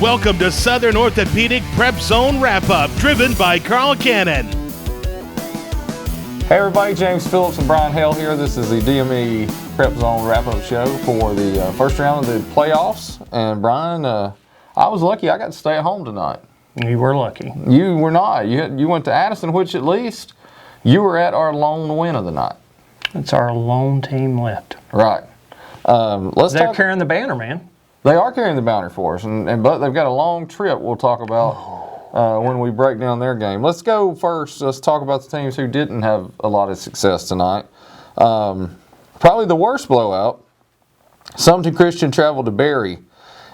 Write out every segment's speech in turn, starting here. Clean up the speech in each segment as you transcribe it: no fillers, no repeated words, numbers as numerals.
Welcome to Southern Orthopedic PrepZone Wrap-Up, driven by Carl Cannon. Hey everybody, James Phillips and Brian Hale here. This is the DME PrepZone Wrap-Up show for the first round of the playoffs. And Brian, I was lucky. I got to stay at home tonight. You were lucky. You were not. You went to Addison, which at least you were at our lone win of the night. It's our lone team left. Right. They're carrying the banner, man. They are carrying the banner for us, but they've got a long trip we'll talk about when we break down their game. Let's go first. Let's talk about the teams who didn't have a lot of success tonight. Probably the worst blowout. Sumter Christian traveled to Berry,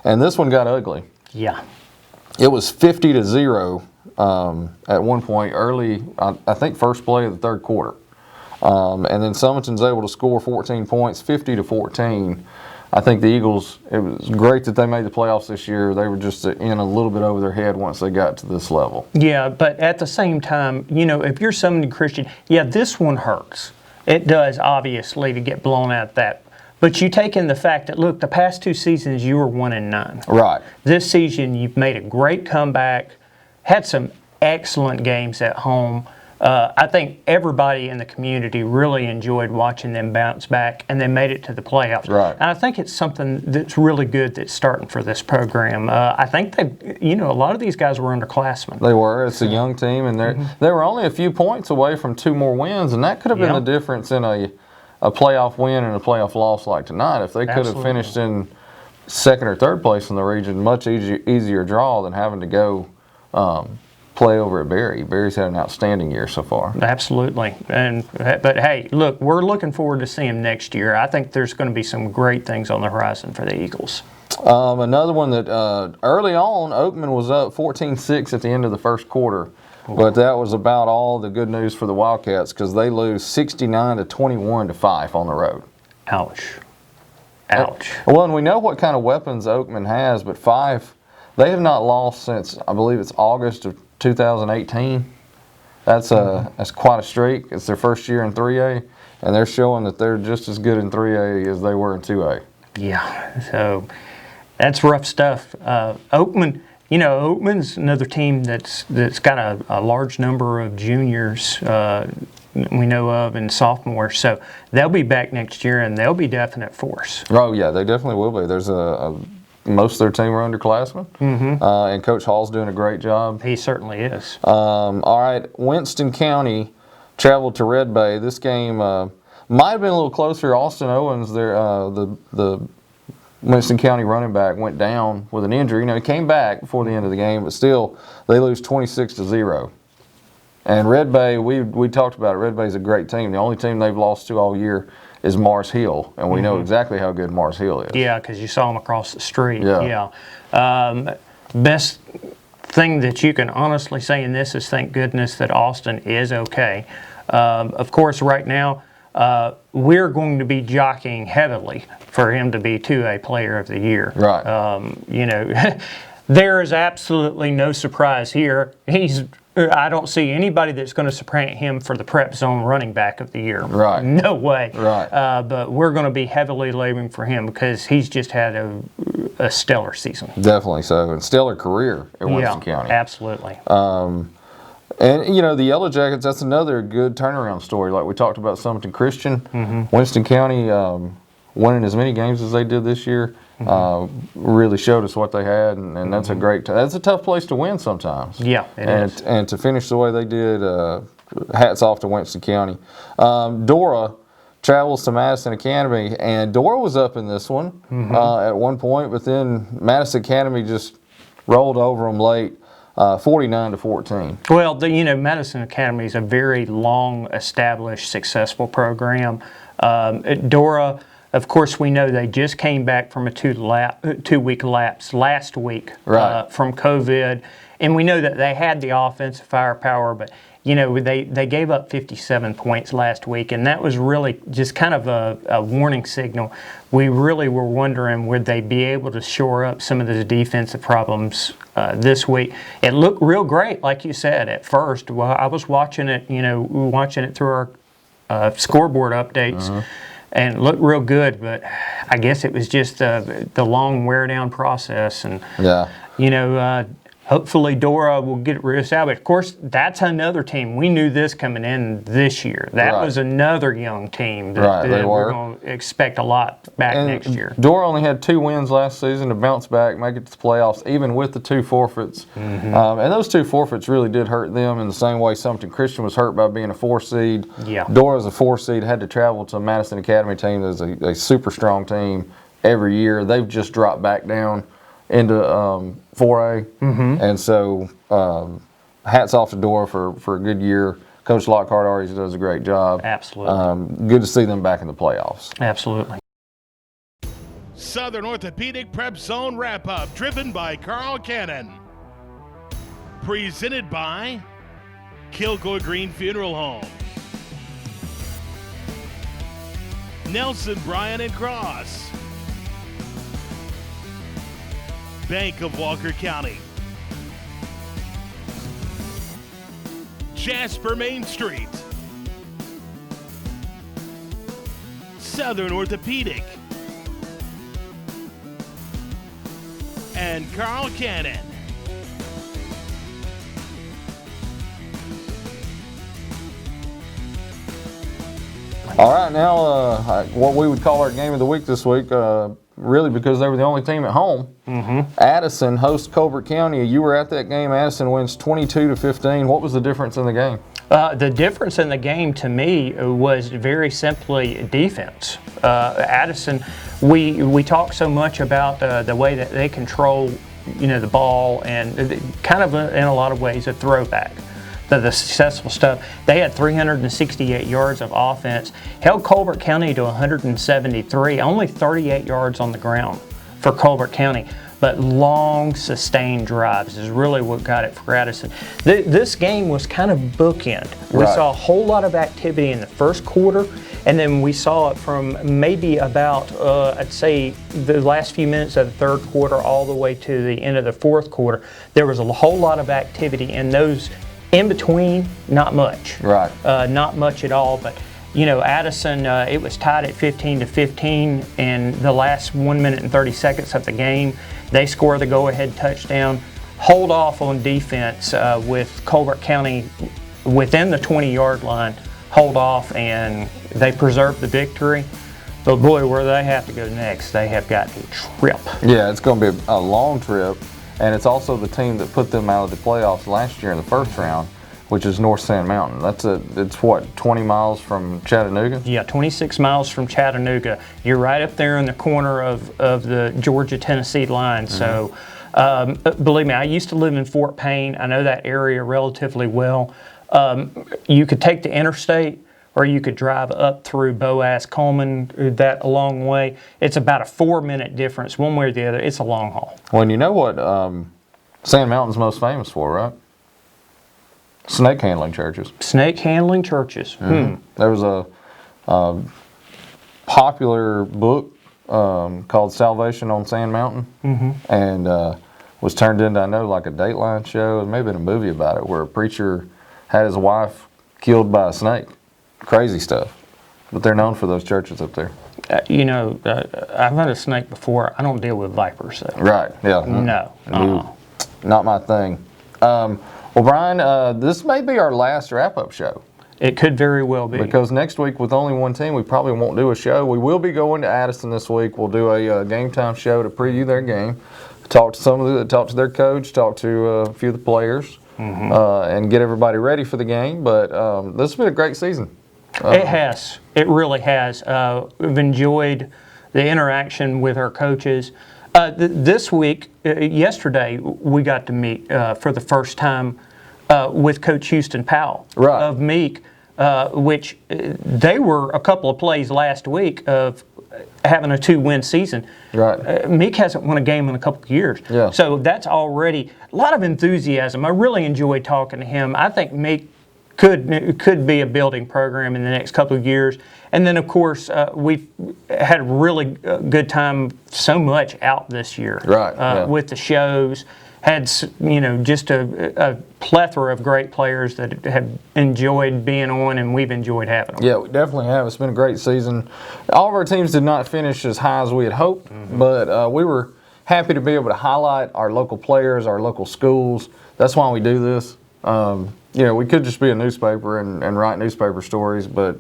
and this one got ugly. Yeah. It was 50-0 at one point early, I think first play of the third quarter. And then Summerton's able to score 14 points, 50-14. I think the Eagles, it was great that they made the playoffs this year. They were just in a little bit over their head once they got to this level. Yeah, but at the same time, you know, if you're Sumter Christian, yeah, this one hurts. It does, obviously, to get blown out that. But you take in the fact that, look, the past two seasons you were 1-9. Right. This season you've made a great comeback, had some excellent games at home. I think everybody in the community really enjoyed watching them bounce back, and they made it to the playoffs. Right. And I think it's something that's really good that's starting for this program. I think a lot of these guys were underclassmen. They were. It's a young team, and they were only a few points away from 2 more wins, and that could have been the difference in a playoff win and a playoff loss like tonight. If they could have finished in second or third place in the region, much easier draw than having to go play over at Berry. Berry's had an outstanding year so far. Absolutely. But hey, look, we're looking forward to seeing them next year. I think there's going to be some great things on the horizon for the Eagles. Another one that early on, Oakman was up 14-6 at the end of the first quarter. But that was about all the good news for the Wildcats because they lose 69-21 to Fife on the road. Ouch. Ouch. Well, and we know what kind of weapons Oakman has, but Fife, they have not lost since, I believe it's August of 2018. That's quite a streak. It's their first year in 3A, and they're showing that they're just as good in 3A as they were in 2A. Yeah, so that's rough stuff. Oakman, Oakman's another team that's got a large number of juniors we know of and sophomores, so they'll be back next year and they'll be definite force. Oh yeah, they definitely will be. There's most of their team are underclassmen, and Coach Hall's doing a great job. He certainly is. All right, Winston County traveled to Red Bay. This game might have been a little closer. Austin Owens, the Winston County running back, went down with an injury. He came back before the end of the game, but still, they lose 26-0. And Red Bay, we talked about it. Red Bay's a great team. The only team they've lost to all year is Mars Hill, and we know exactly how good Mars Hill is. Yeah, because you saw them across the street. Yeah. Best thing that you can honestly say in this is thank goodness that Austin is okay. Of course, right now, we're going to be jockeying heavily for him to be 2A Player of the Year. Right. There is absolutely no surprise here. I don't see anybody that's going to supplant him for the PrepZone Running Back of the Year. Right. No way. Right. But we're going to be heavily laboring for him because he's just had a stellar season. Definitely so, and stellar career at Winston County. Absolutely. And, the Yellow Jackets, that's another good turnaround story. Like we talked about Summerton Christian, Winston County winning as many games as they did this year really showed us what they had, and that's that's a tough place to win sometimes. Yeah, it is. And to finish the way they did, hats off to Winston County. Dora travels to Madison Academy, and Dora was up in this one at one point, but then Madison Academy just rolled over them late. 49-14. Well, Madison Academy is a very long, established, successful program. Dora, of course, we know they just came back from a 2-week lapse last week from COVID, and we know that they had the offensive firepower, but they gave up 57 points last week, and that was really just kind of a warning signal. We really were wondering would they be able to shore up some of the defensive problems this week. It looked real great, like you said, at first. Well, I was watching it, through our scoreboard updates. and looked real good, but I guess it was just the long wear down process. And hopefully Dora will get it reestablished. Of course, that's another team. We knew this coming in this year. That was another young team that we're going to expect a lot back next year. Dora only had 2 wins last season to bounce back, make it to the playoffs, even with the 2 forfeits. And those 2 forfeits really did hurt them in the same way Sumter Christian was hurt by being a 4 seed. Dora's a 4 seed, had to travel to a Madison Academy team that's a super strong team every year. They've just dropped back down into 4A, and so hats off to Dora for a good year. Coach Lockhart always does a great job. Absolutely. Good to see them back in the playoffs. Absolutely. Southern Orthopedic Prep Zone Wrap-Up, driven by Carl Cannon. Presented by Kilgore Green Funeral Home. Nelson, Bryan and Cross. Bank of Walker County. Jasper Main Street. Southern Orthopedic. And Carl Cannon. All right, now what we would call our game of the week this week, really because they were the only team at home. Addison hosts Colbert County. You were at that game. Addison wins 22-15. What was the difference in the game? The difference in the game to me was very simply defense. Addison, we talk so much about the way that they control, the ball, and kind of in a lot of ways a throwback. The successful stuff. They had 368 yards of offense, held Colbert County to 173, only 38 yards on the ground for Colbert County. But long, sustained drives is really what got it for Addison. This game was kind of bookend. We saw a whole lot of activity in the first quarter, and then we saw it from maybe about, I'd say, the last few minutes of the third quarter all the way to the end of the fourth quarter. There was a whole lot of activity in those. In between, not much. Not much at all. But Addison, it was tied at 15-15, and the last 1 minute and 30 seconds of the game, they score the go-ahead touchdown, hold off on defense with Colbert County within the 20-yard line, hold off, and they preserved the victory. But boy, where they have to go next, they have got a trip. Yeah, it's going to be a long trip. And it's also the team that put them out of the playoffs last year in the first round, which is North Sand Mountain. It's what, 20 miles from Chattanooga? Yeah, 26 miles from Chattanooga. You're right up there in the corner of the Georgia-Tennessee line. So believe me, I used to live in Fort Payne. I know that area relatively well. You could take the interstate, or you could drive up through Boaz, Coleman, that a long way. It's about a 4-minute difference, one way or the other. It's a long haul. Well, and you know what Sand Mountain's most famous for, right? Snake handling churches. Snake handling churches. There was a popular book called Salvation on Sand Mountain, and was turned into, I know, like a Dateline show, and maybe a movie about it, where a preacher had his wife killed by a snake. Crazy stuff. But they're known for those churches up there. I've had a snake before. I don't deal with vipers, though. Right, yeah. No. Not my thing. Well, Brian, this may be our last wrap-up show. It could very well be. Because next week, with only one team, we probably won't do a show. We will be going to Addison this week. We'll do a game time show to preview their game, talk to their coach, talk to a few of the players, and get everybody ready for the game. But this has been a great season. It has. It really has. We've enjoyed the interaction with our coaches. This week, yesterday, we got to meet for the first time with Coach Houston Powell of Meek, which they were a couple of plays last week of having a 2-win season. Meek hasn't won a game in a couple of years. So that's already a lot of enthusiasm. I really enjoyed talking to him. I think Meek could be a building program in the next couple of years. And then, of course, we've had a really good time so much out this year with the shows. Had just a plethora of great players that have enjoyed being on, and we've enjoyed having them. Yeah, we definitely have. It's been a great season. All of our teams did not finish as high as we had hoped, but we were happy to be able to highlight our local players, our local schools. That's why we do this. We could just be a newspaper and write newspaper stories, but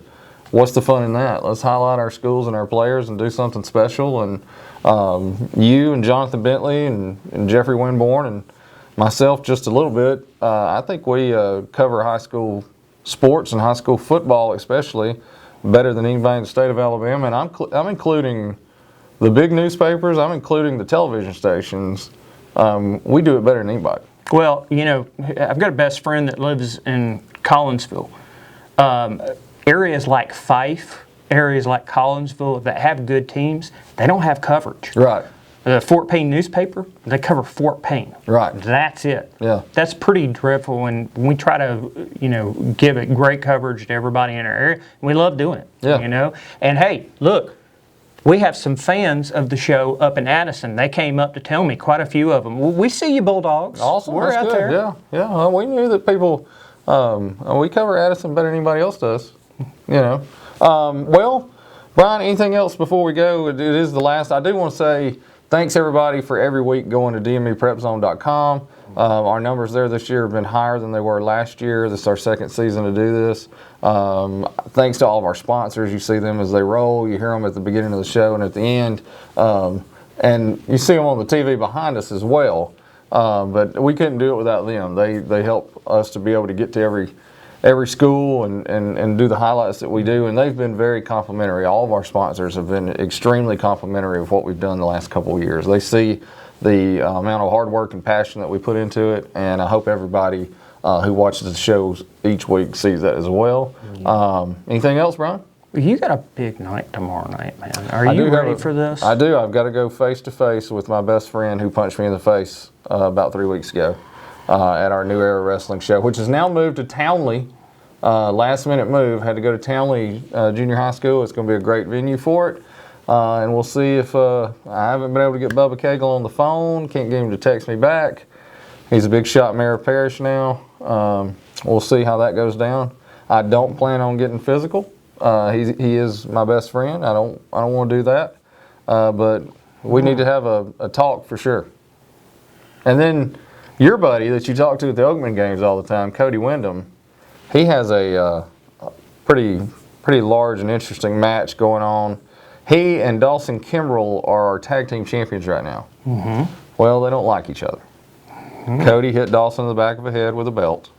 what's the fun in that? Let's highlight our schools and our players and do something special. And you and Jonathan Bentley and Jeffrey Winborn and myself just a little bit. I think we cover high school sports and high school football especially better than anybody in the state of Alabama. And I'm including the big newspapers. I'm including the television stations. We do it better than anybody. Well, I've got a best friend that lives in Collinsville. Areas like Fife, areas like Collinsville that have good teams, they don't have coverage. Right. The Fort Payne newspaper, they cover Fort Payne. Right. That's it. Yeah. That's pretty dreadful, and we try to, give it great coverage to everybody in our area. We love doing it. Yeah. And hey, look, we have some fans of the show up in Addison. They came up to tell me, quite a few of them. We see you, Bulldogs. Awesome. We're That's out good. there. Yeah. Well, we knew that people. We cover Addison better than anybody else does. Well, Brian, anything else before we go? It is the last. I do want to say thanks everybody for every week going to dmeprepzone.com. Our numbers there this year have been higher than they were last year. This is our second season to do this. Thanks to all of our sponsors. You see them as they roll. You hear them at the beginning of the show and at the end. And you see them on the TV behind us as well. But we couldn't do it without them. They help us to be able to get to every school and do the highlights that we do. And they've been very complimentary. All of our sponsors have been extremely complimentary of what we've done the last couple of years. They see the amount of hard work and passion that we put into it, and I hope everybody who watches the shows each week sees that as well. Anything else, Brian? You got a big night tomorrow night, man. Are you ready for this? I do. I've got to go face to face with my best friend who punched me in the face about 3 weeks ago at our New Era Wrestling show, which is now moved to Townley. Last minute move. Had to go to Townley Junior High School. It's going to be a great venue for it. And we'll see if I haven't been able to get Bubba Cagle on the phone. Can't get him to text me back. He's a big shot mayor of Parish now. We'll see how that goes down. I don't plan on getting physical. He is my best friend. I don't want to do that. But we need to have a talk for sure. And then your buddy that you talk to at the Oakman games all the time, Cody Wyndham, he has a pretty large and interesting match going on. He and Dawson Kimbrell are our tag team champions right now. Well, they don't like each other. Cody hit Dawson in the back of the head with a belt.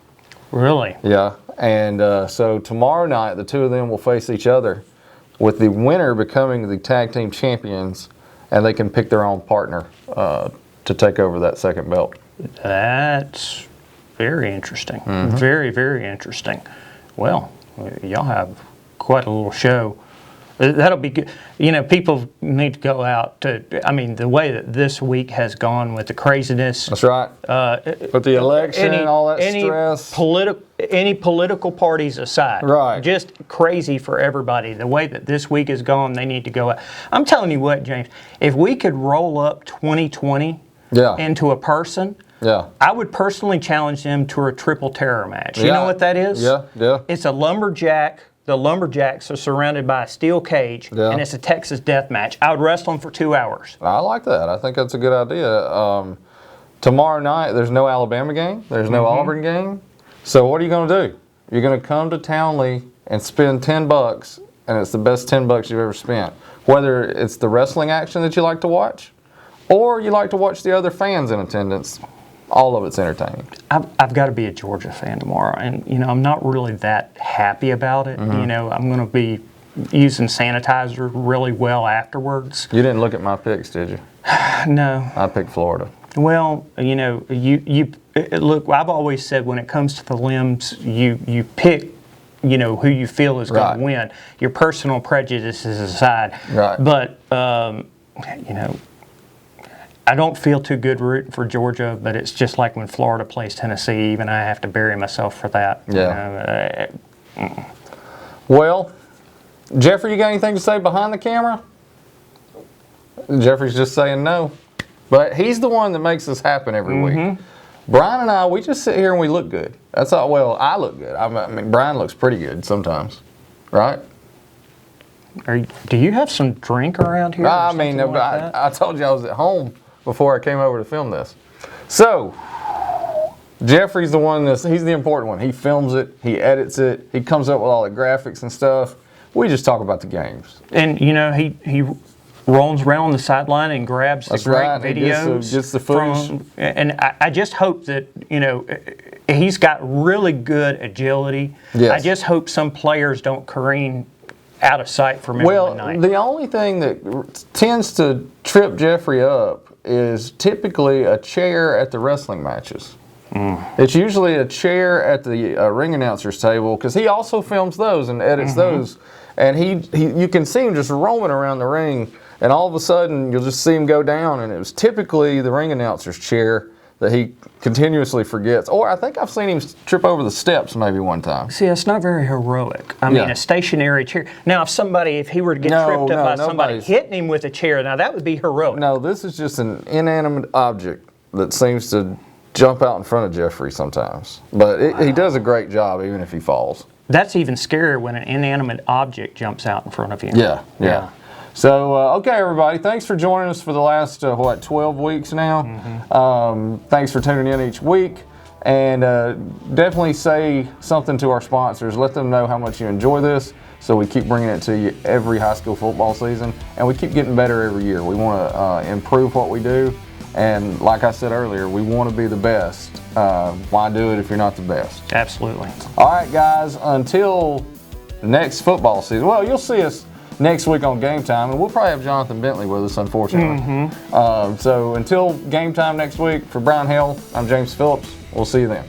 Really? Yeah. And so tomorrow night, the two of them will face each other, with the winner becoming the tag team champions, and they can pick their own partner to take over that second belt. That's very interesting. Very, very interesting. Well, y'all have quite a little show. That'll be good. People need to go out to, the way that this week has gone with the craziness. That's right. But the election and all that stress. Any political parties aside. Right. Just crazy for everybody. The way that this week has gone, they need to go out. I'm telling you what, James, if we could roll up 2020 into a person, I would personally challenge them to a triple terror match. You know what that is? Yeah. It's a lumberjack. The lumberjacks are surrounded by a steel cage, and it's a Texas death match. I would wrestle them for 2 hours. I like that. I think that's a good idea. Tomorrow night, there's no Alabama game. There's no Auburn game. So what are you going to do? You're going to come to Townley and spend $10, and it's the best $10 you've ever spent. Whether it's the wrestling action that you like to watch, or you like to watch the other fans in attendance. All of it's entertaining. I've got to be a Georgia fan tomorrow, and I'm not really that happy about it. I'm going to be using sanitizer really well afterwards. You didn't look at my picks, did you? No. I picked Florida. Well, you look. I've always said when it comes to the limbs, you pick, who you feel is going to win. Your personal prejudices aside. Right. But I don't feel too good rooting for Georgia, but it's just like when Florida plays Tennessee, even I have to bury myself for that. Yeah. Well, Jeffrey, you got anything to say behind the camera? Jeffrey's just saying no. But he's the one that makes this happen every week. Brian and I, we just sit here and we look good. That's all. Well, I look good. I mean, Brian looks pretty good sometimes, right? Do you have some drink around here? I mean, like that? I told you I was at home before I came over to film this. So, Jeffrey's the one he's the important one. He films it, he edits it, he comes up with all the graphics and stuff. We just talk about the games. And, you know, he roams around on the sideline and grabs the great videos. Gets the footage. And I just hope that, you know, he's got really good agility. Yes. I just hope some players don't careen out of sight for middle of the night. The only thing that tends to trip Jeffrey up is typically a chair at the wrestling matches. It's usually a chair at the ring announcer's table, because he also films those and edits those. And you can see him just roaming around the ring, and all of a sudden you'll just see him go down, and it was typically the ring announcer's chair that he continuously forgets. Or I think I've seen him trip over the steps maybe one time. See, it's not very heroic. I mean, a stationary chair. Now, if he were to get tripped up by somebody hitting him with a chair, now that would be heroic. No, this is just an inanimate object that seems to jump out in front of Jeffrey sometimes. But he does a great job even if he falls. That's even scarier when an inanimate object jumps out in front of you. Yeah. So, okay, everybody, thanks for joining us for the last, 12 weeks now. Thanks for tuning in each week. And definitely say something to our sponsors. Let them know how much you enjoy this, so we keep bringing it to you every high school football season. And we keep getting better every year. We want to improve what we do. And like I said earlier, we want to be the best. Why do it if you're not the best? Absolutely. All right, guys, until next football season. Well, you'll see us next week on Game Time, and we'll probably have Jonathan Bentley with us, unfortunately. So until Game Time next week, for Brian Hale, I'm James Phillips. We'll see you then.